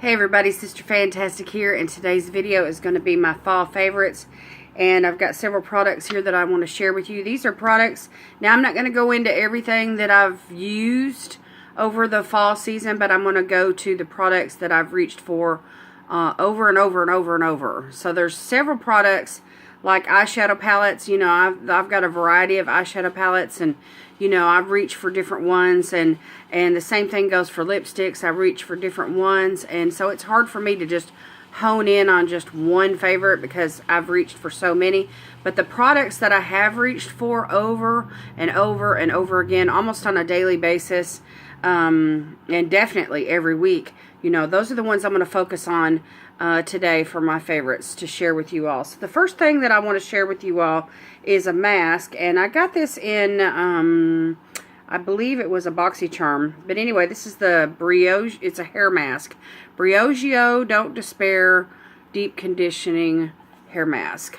Hey everybody, Sister Fantastic here, and today's video is going to be my fall favorites. And I've got several products here that I want to share with you. These are products, now I'm not going to go into everything that I've used over the fall season, but I'm going to go to the products that I've reached for over and over and over and over. So there's several products like eyeshadow palettes. You know, I've got a variety of eyeshadow palettes, and you know, I've reached for different ones, and the same thing goes for lipsticks. I've reached for different ones, and so it's hard for me to just hone in on just one favorite because I've reached for so many. But the products that I have reached for over and over and over again, almost on a daily basis, and definitely every week, you know, those are the ones I'm going to focus on today for my favorites to share with you all. So the first thing that I want to share with you all is a mask, and I got this in I believe it was a BoxyCharm, but anyway, this is the Briogio. It's a hair mask, Briogio Don't Despair Deep Conditioning Hair Mask.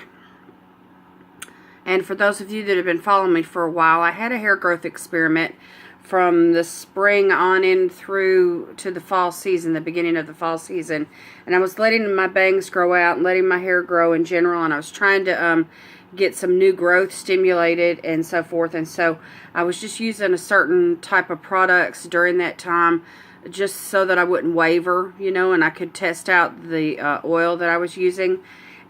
And for those of you that have been following me for a while, I had a hair growth experiment from the spring on in through to the fall season, the beginning of the fall season, and I was letting my bangs grow out and letting my hair grow in general, and I was trying to get some new growth stimulated and so forth. And so I was just using a certain type of products during that time just so that I wouldn't waver, you know, and I could test out the oil that I was using.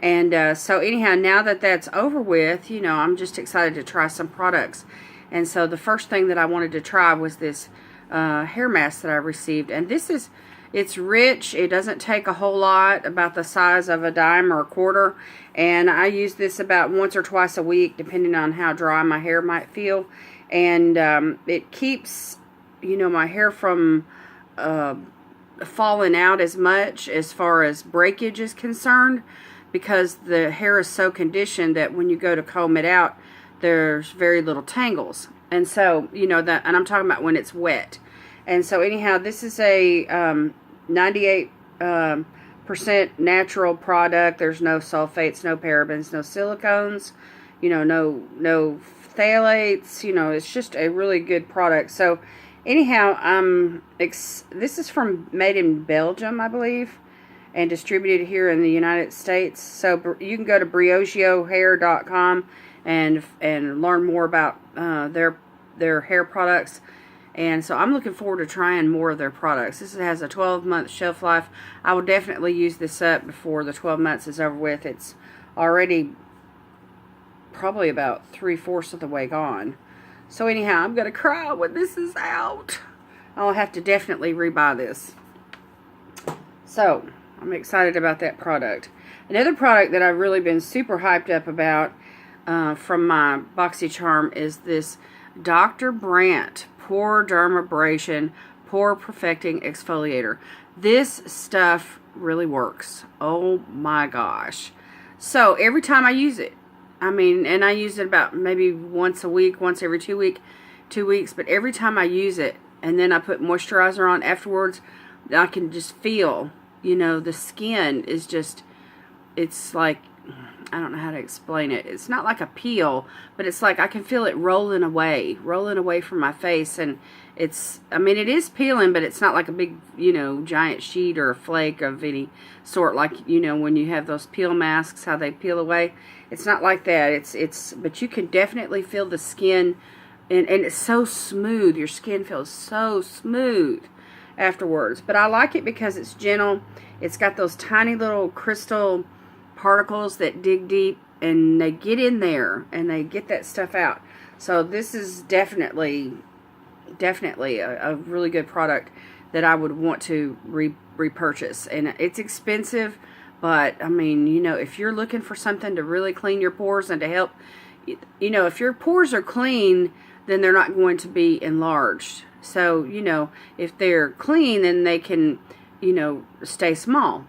And so anyhow, now that that's over with, you know, I'm just excited to try some products. And so the first thing that I wanted to try was this hair mask that I received. And this is, it's rich. It doesn't take a whole lot, about the size of a dime or a quarter. And I use this about once or twice a week, depending on how dry my hair might feel. And it keeps, you know, my hair from falling out as much as far as breakage is concerned, because the hair is so conditioned that when you go to comb it out, there's very little tangles. And so, you know, that, and I'm talking about when it's wet. And so anyhow, this is a 98% natural product. There's no sulfates, no parabens, no silicones, you know, no phthalates. You know, it's just a really good product. So anyhow, this is made in Belgium, I believe, and distributed here in the United States. So you can go to briogiohair.com and learn more about their hair products. And so I'm looking forward to trying more of their products. This has a 12-month shelf life. I will definitely use this up before the 12 months is over with. It's already probably about 3/4 of the way gone. So anyhow, I'm going to cry when this is out. I'll have to definitely rebuy this. So I'm excited about that product. Another product that I've really been super hyped up about from my BoxyCharm is this Dr. Brandt Pore Dermabrasion Pore Perfecting Exfoliator. This stuff really works. Oh my gosh. So every time I use it, I mean, and I use it about maybe once a week, once every 2 weeks, but every time I use it and then I put moisturizer on afterwards, I can just feel, you know, the skin is just, it's like, I don't know how to explain it. It's not like a peel, but it's like I can feel it rolling away from my face. And it's, I mean, it is peeling, but it's not like a big, you know, giant sheet or a flake of any sort, like, you know, when you have those peel masks, how they peel away. It's not like that. But you can definitely feel the skin, and it's so smooth. Your skin feels so smooth afterwards. But I like it because it's gentle. It's got those tiny little crystal particles that dig deep, and they get in there and they get that stuff out. So this is definitely a really good product that I would want to repurchase. And it's expensive, but I mean, you know, if you're looking for something to really clean your pores and to help, you know, if your pores are clean, then they're not going to be enlarged. So, you know, if they're clean, then they can, you know, stay small.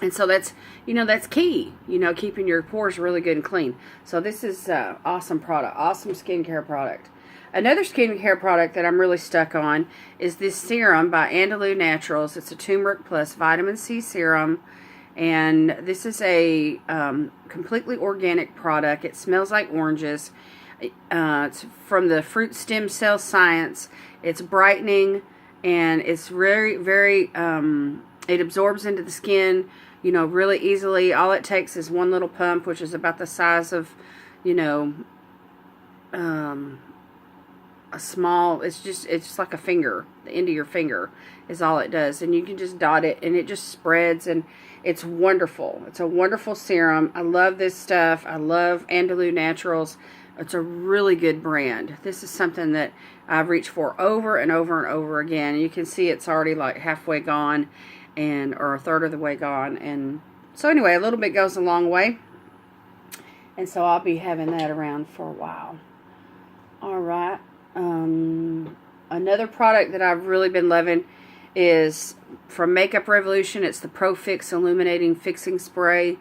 And so that's, you know, that's key, you know, keeping your pores really good and clean. So this is awesome product, awesome skincare product. Another skincare product that I'm really stuck on is this serum by Andalou Naturals. It's a turmeric plus vitamin C serum. And this is a completely organic product. It smells like oranges. It's from the Fruit Stem Cell Science. It's brightening, and it's very, very It absorbs into the skin, you know, really easily. All it takes is one little pump, which is about the size of, you know, a small, it's just like a finger. The end of your finger is all it does. And you can just dot it, and it just spreads, and it's wonderful. It's a wonderful serum. I love this stuff. I love Andalou Naturals. It's a really good brand. This is something that I've reached for over and over and over again. You can see it's already like halfway gone, or a third of the way gone. And so anyway, a little bit goes a long way. And so I'll be having that around for a while. Alright. Another product that I've really been loving is from Makeup Revolution. It's the Pro Fix Illuminating Fixing Spray.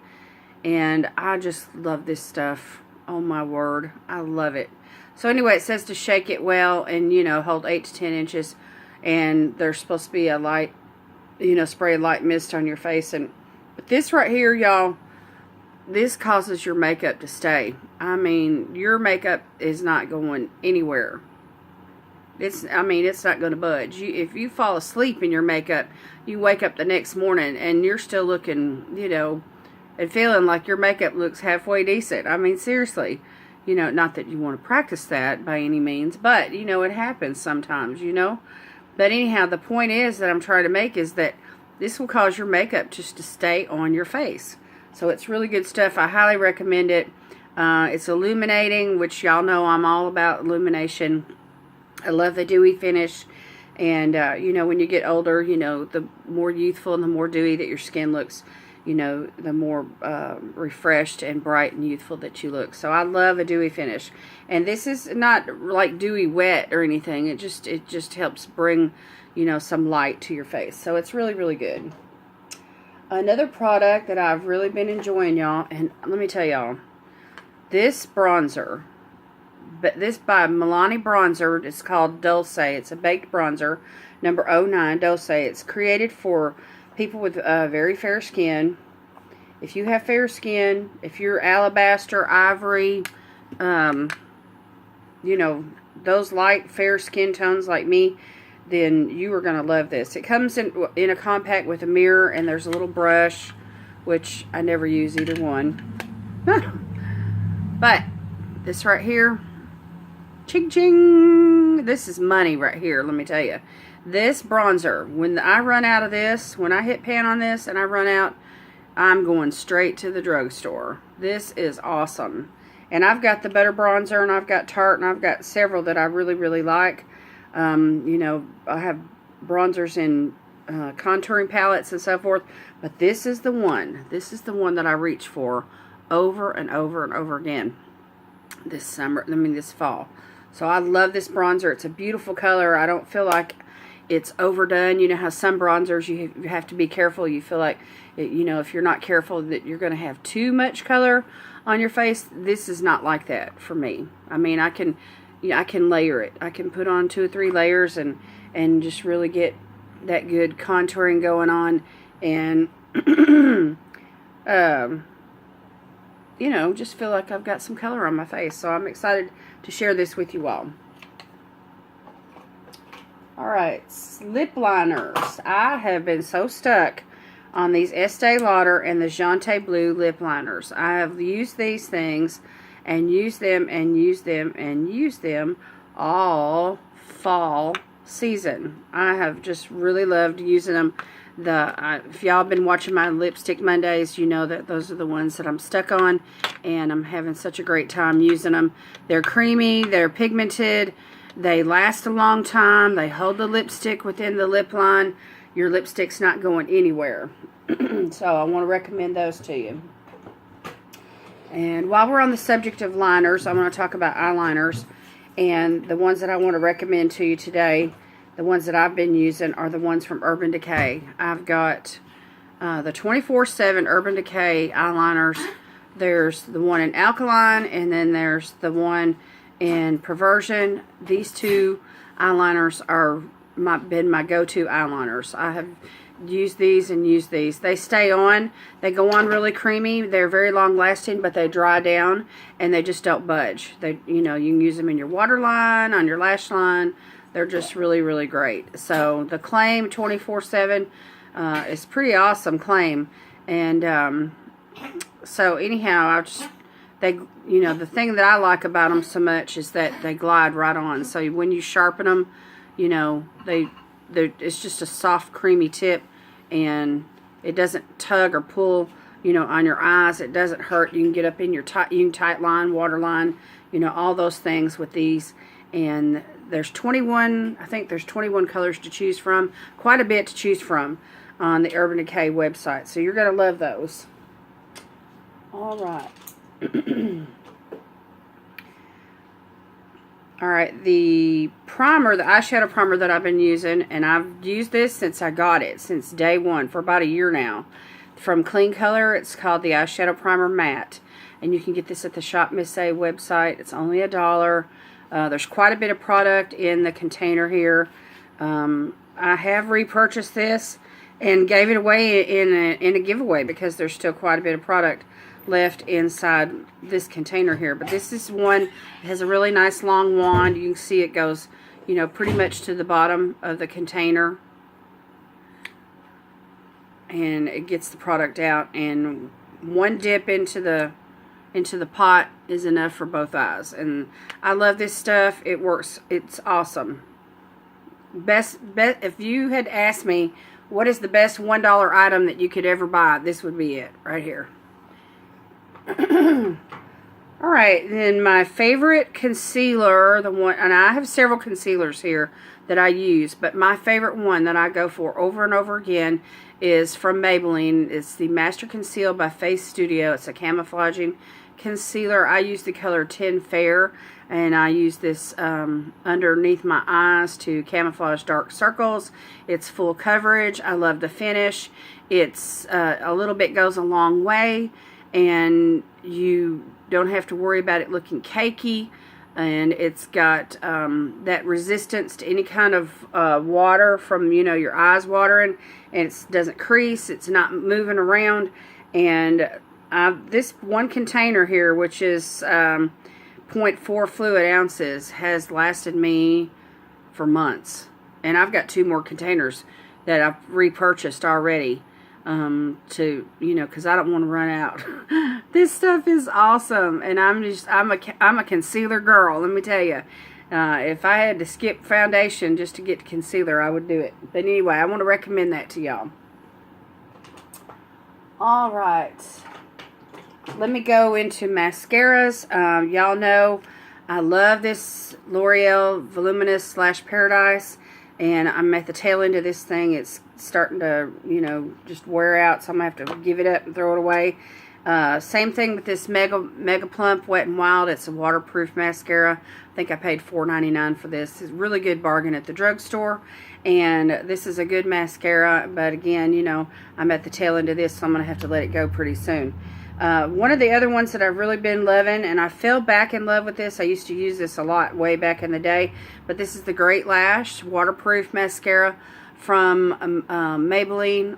And I just love this stuff. Oh my word, I love it. So anyway, it says to shake it well and, you know, hold 8 to 10 inches. And there's supposed to be a light, you know, spray light mist on your face. But this right here, y'all, this causes your makeup to stay. I mean, your makeup is not going anywhere. It's not going to budge. If you fall asleep in your makeup, you wake up the next morning and you're still looking, you know, and feeling like your makeup looks halfway decent. I mean, seriously. You know, not that you want to practice that by any means, but, you know, it happens sometimes, you know. But anyhow, the point is that I'm trying to make is that this will cause your makeup just to stay on your face. So it's really good stuff. I highly recommend it. It's illuminating, which y'all know I'm all about illumination. I love the dewy finish. And, you know, when you get older, you know, the more youthful and the more dewy that your skin looks, you know, the more refreshed and bright and youthful that you look. So I love a dewy finish. And this is not like dewy wet or anything. It just helps bring, you know, some light to your face. So it's really, really good. Another product that I've really been enjoying, y'all, and let me tell y'all, this bronzer, but this by Milani bronzer, it's called Dolce. It's a baked bronzer, number 09, Dolce. It's created for people with very fair skin. If you have fair skin, if you're alabaster, ivory, you know, those light fair skin tones like me, then you are going to love this. It comes in a compact with a mirror, and there's a little brush, which I never use either one. But this right here, ching ching, this is money right here, let me tell you. This bronzer, when I run out of this, when I hit pan on this and I run out, I'm going straight to the drugstore. This is awesome. And I've got the Butter Bronzer, and I've got Tarte, and I've got several that I really, really like. You know, I have bronzers in contouring palettes and so forth. But this is the one. This is the one that I reach for over and over and over again this summer, this fall. So I love this bronzer. It's a beautiful color. I don't feel like it's overdone. You know how some bronzers you have to be careful. You feel like, you know, if you're not careful that you're going to have too much color on your face. This is not like that for me. I mean, I can layer it. I can put on 2 or 3 layers and just really get that good contouring going on, and you know, just feel like I've got some color on my face. So I'm excited to share this with you all. Alright, lip liners. I have been so stuck on these Esteé Lauder and the Jonteblu lip liners. I have used these things and used them and used them and used them all fall season. I have just really loved using them. If y'all been watching my Lipstick Mondays, you know that those are the ones that I'm stuck on, and I'm having such a great time using them. They're creamy, they're pigmented, they last a long time, they hold the lipstick within the lip line. Your lipstick's not going anywhere. So I want to recommend those to you. And while we're on the subject of liners, I want to talk about eyeliners. And the ones that I want to recommend to you today, the ones that I've been using, are the ones from Urban Decay. I've got the 24/7 Urban Decay eyeliners. There's the one in Alkaline, and then there's the one in Perversion. These 2 eyeliners are been my go-to eyeliners. I have used these and used these. They stay on. They go on really creamy. They're very long lasting, but they dry down and they just don't budge. They, you know, you can use them in your waterline, on your lash line. They're just really, really great. So the Claim 24/7 It's pretty awesome claim. And so anyhow, they, you know, the thing that I like about them so much is that they glide right on. So when you sharpen them, you know, it's just a soft, creamy tip, and it doesn't tug or pull, you know, on your eyes. It doesn't hurt. You can get up in your tight line, waterline, you know, all those things with these. And there's 21, I think there's 21 colors to choose from. Quite a bit to choose from on the Urban Decay website. So you're going to love those. All right. Alright, the primer, the eyeshadow primer that I've been using, and I've used this since I got it, since day one, for about a year now. From Clean Color, it's called the Eyeshadow Primer Matte. And you can get this at the Shop Miss A website. It's only $1. There's quite a bit of product in the container here. I have repurchased this and gave it away in a giveaway because there's still quite a bit of product left inside this container here. But this is one that has a really nice long wand. You can see it goes, you know, pretty much to the bottom of the container, and it gets the product out, and one dip into the pot is enough for both eyes. And I love this stuff. It works. It's awesome. Best if you had asked me what is the best $1 item that you could ever buy, this would be it right here. Alright, then my favorite concealer, the one, and I have several concealers here that I use, but my favorite one that I go for over and over again is from Maybelline. It's the Master Conceal by Face Studio. It's a camouflaging concealer. I use the color 10 Fair, and I use this underneath my eyes to camouflage dark circles. It's full coverage. I love the finish. It's a little bit goes a long way, and you don't have to worry about it looking cakey, and it's got that resistance to any kind of water from, you know, your eyes watering, and it doesn't crease, it's not moving around. And this one container here, which is 0.4 fluid ounces, has lasted me for months, and I've got 2 more containers that I've repurchased already. To, you know, because I don't want to run out. This stuff is awesome, and I'm a concealer girl, let me tell you. If I had to skip foundation just to get concealer, I would do it. But anyway, I want to recommend that to y'all. Alright, let me go into mascaras. Y'all know I love this L'Oreal Voluminous / Paradise, and I'm at the tail end of this thing. It's starting to, you know, just wear out, so I'm going to have to give it up and throw it away. Same thing with this Mega Plump Wet n Wild. It's a waterproof mascara. I think I paid $4.99 for this. It's a really good bargain at the drugstore, and this is a good mascara, but again, you know, I'm at the tail end of this, so I'm going to have to let it go pretty soon. One of the other ones that I've really been loving, and I fell back in love with this. I used to use this a lot way back in the day, but this is the Great Lash Waterproof Mascara from Maybelline.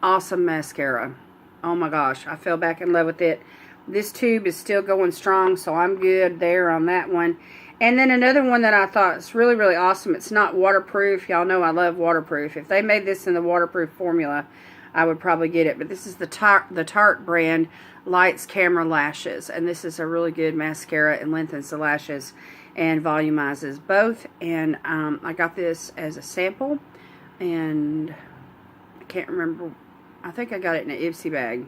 Awesome mascara. Oh my gosh, I fell back in love with it. This tube is still going strong, so I'm good there on that one. And then another one that I thought is really, really awesome. It's not waterproof. Y'all know I love waterproof. If they made this in the waterproof formula, I would probably get it. But this is the Tarte brand Lights Camera Lashes, and this is a really good mascara, and lengthens the lashes and volumizes both. And I got this as a sample, and I can't remember. I think I got it in an Ipsy bag.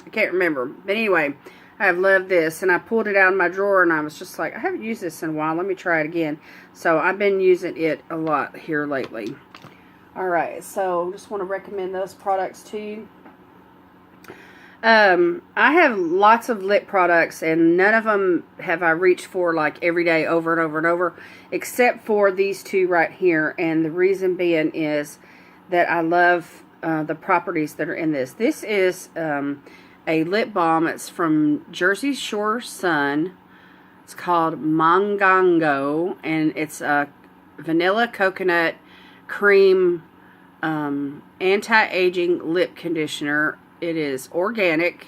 I can't remember. But anyway, I've loved this, and I pulled it out of my drawer, and I was just like, I haven't used this in a while. Let me try it again. So I've been using it a lot here lately. Alright, so just want to recommend those products to you. I have lots of lip products, and none of them have I reached for like every day over and over and over, except for these 2 right here. And the reason being is that I love the properties that are in this. This is a lip balm. It's from Jersey Shore Sun. It's called Mangango, and it's a vanilla coconut cream anti-aging lip conditioner. It is organic.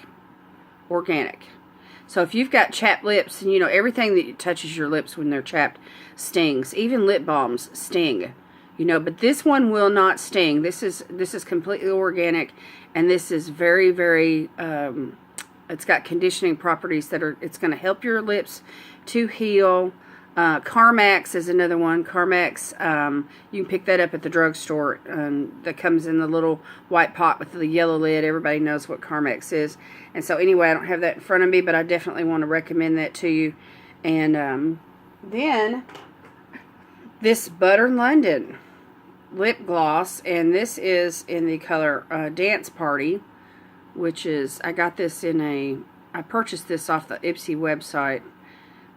So if you've got chapped lips, and you know everything that touches your lips when they're chapped stings. Even lip balms sting. You know, but this one will not sting. This is completely organic, and this is very, very, it's got conditioning properties that are, it's going to help your lips to heal. Carmex is another one. Carmex, you can pick that up at the drugstore. That comes in the little white pot with the yellow lid. Everybody knows what Carmex is. And so anyway, I don't have that in front of me, but I definitely want to recommend that to you. And then this Butter London lip gloss, and this is in the color Dance Party, which is, I got this in I purchased this off the Ipsy website.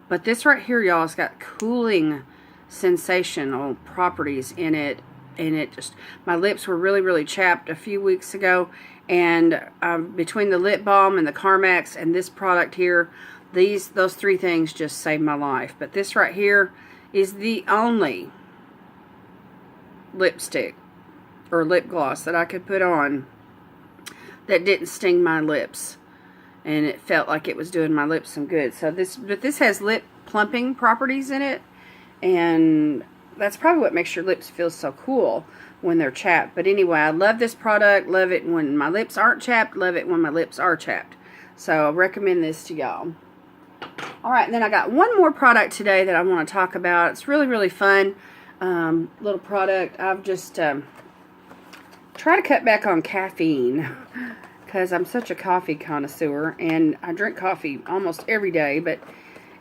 But this right here, y'all, has got cooling sensational properties in it. And it just, my lips were really, really chapped a few weeks ago. And between the lip balm and the Carmex and this product here, those three things just saved my life. But this right here is the only lipstick or lip gloss that I could put on that didn't sting my lips. And it felt like it was doing my lips some good. So this has lip plumping properties in it, and that's probably what makes your lips feel so cool when they're chapped. But anyway, I love this product. Love it when my lips aren't chapped. Love it when my lips are chapped. So I recommend this to y'all. All right, and then I got one more product today that I want to talk about. It's really, really fun little product. I've just tried to cut back on caffeine, because I'm such a coffee connoisseur, and I drink coffee almost every day. But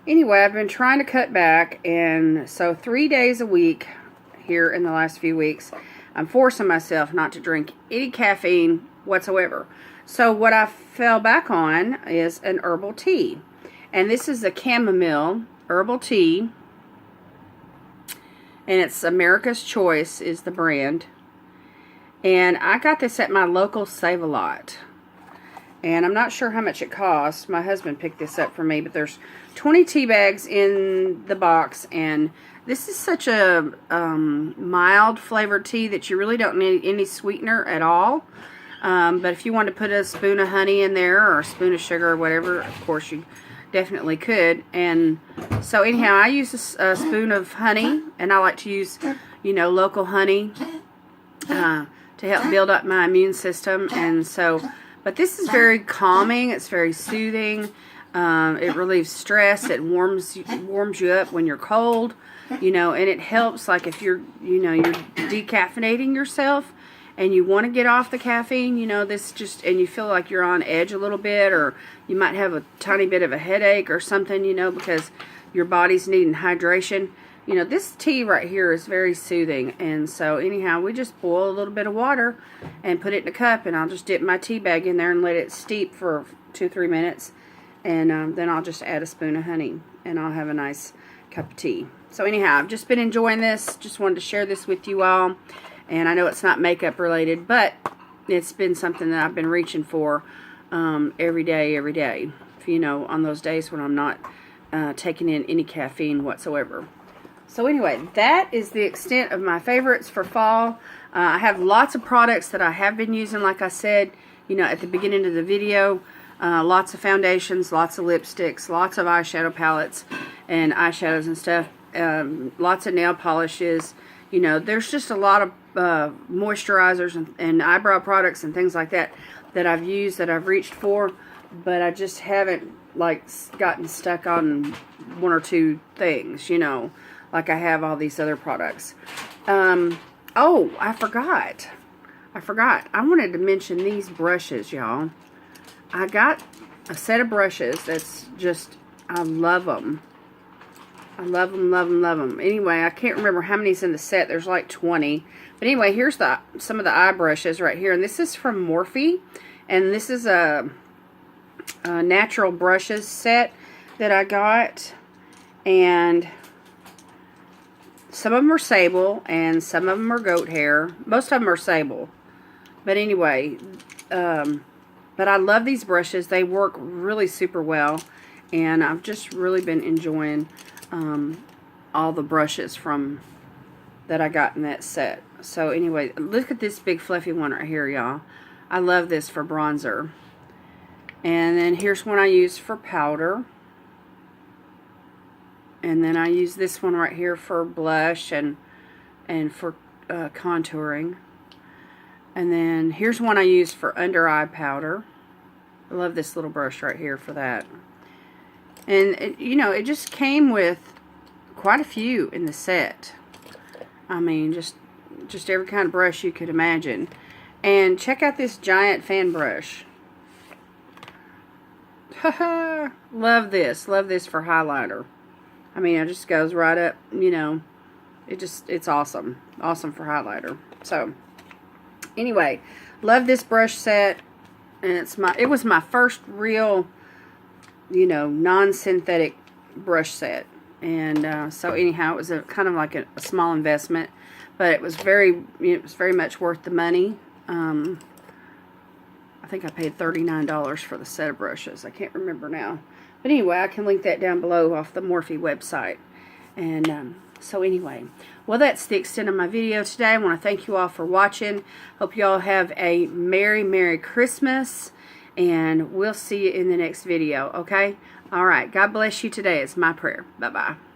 anyway, I've been trying to cut back, and so 3 days a week here in the last few weeks, I'm forcing myself not to drink any caffeine whatsoever. So what I fell back on is an herbal tea, and this is a chamomile herbal tea, and it's America's Choice is the brand, and I got this at my local Save-A-Lot. And I'm not sure how much it costs. My husband picked this up for me, but there's 20 tea bags in the box, and this is such a mild flavored tea that you really don't need any sweetener at all. But if you want to put a spoon of honey in there, or a spoon of sugar, or whatever, of course you definitely could. And so anyhow, I use a spoon of honey, and I like to use, you know, local honey to help build up my immune system. And so, but this is very calming. It's very soothing. It relieves stress. It warms you up when you're cold, you know, and it helps, like, if you're, you know, you're decaffeinating yourself and you want to get off the caffeine, you know, this just, and you feel like you're on edge a little bit, or you might have a tiny bit of a headache or something, you know, because your body's needing hydration. You know, this tea right here is very soothing. And so anyhow, we just boil a little bit of water and put it in a cup, and I'll just dip my tea bag in there and let it steep for 2-3 minutes. And then I'll just add a spoon of honey, and I'll have a nice cup of tea. So anyhow, I've just been enjoying this. Just wanted to share this with you all. And I know it's not makeup related, but it's been something that I've been reaching for every day. You know, on those days when I'm not taking in any caffeine whatsoever. So anyway, that is the extent of my favorites for fall. I have lots of products that I have been using, like I said, you know, at the beginning of the video. Lots of foundations, lots of lipsticks, lots of eyeshadow palettes and eyeshadows and stuff. Lots of nail polishes. You know, there's just a lot of moisturizers and eyebrow products and things like that that I've used, that I've reached for, but I just haven't, like, gotten stuck on one or two things, you know, like I have all these other products. Oh, I forgot. I wanted to mention these brushes, y'all. I got a set of brushes that's just, I love them. I love them. Anyway, I can't remember how many's in the set. There's like 20. But anyway, here's some of the eye brushes right here. And this is from Morphe. And this is a natural brushes set that I got. And some of them are sable, and some of them are goat hair. Most of them are sable. But anyway, but I love these brushes. They work really super well. And I've just really been enjoying all the brushes that I got in that set. So anyway, look at this big fluffy one right here, y'all. I love this for bronzer. And then here's one I use for powder. And then I use this one right here for blush and for contouring. And then here's one I use for under eye powder. I love this little brush right here for that. And you know, it just came with quite a few in the set. I mean, just every kind of brush you could imagine. And check out this giant fan brush. Haha, love this. Love this for highlighter. I mean, it just goes right up, you know. It's awesome. Awesome for highlighter. So, anyway, love this brush set. And it was my first real, you know, non-synthetic brush set. And so anyhow, it was kind of like a small investment, but it was very much worth the money. I think I paid $39 for the set of brushes. I can't remember now. But anyway, I can link that down below off the Morphe website. And so anyway, well, that's the extent of my video today. I want to thank you all for watching. Hope you all have a Merry, Merry Christmas. And we'll see you in the next video, okay? All right. God bless you today is my prayer. Bye-bye.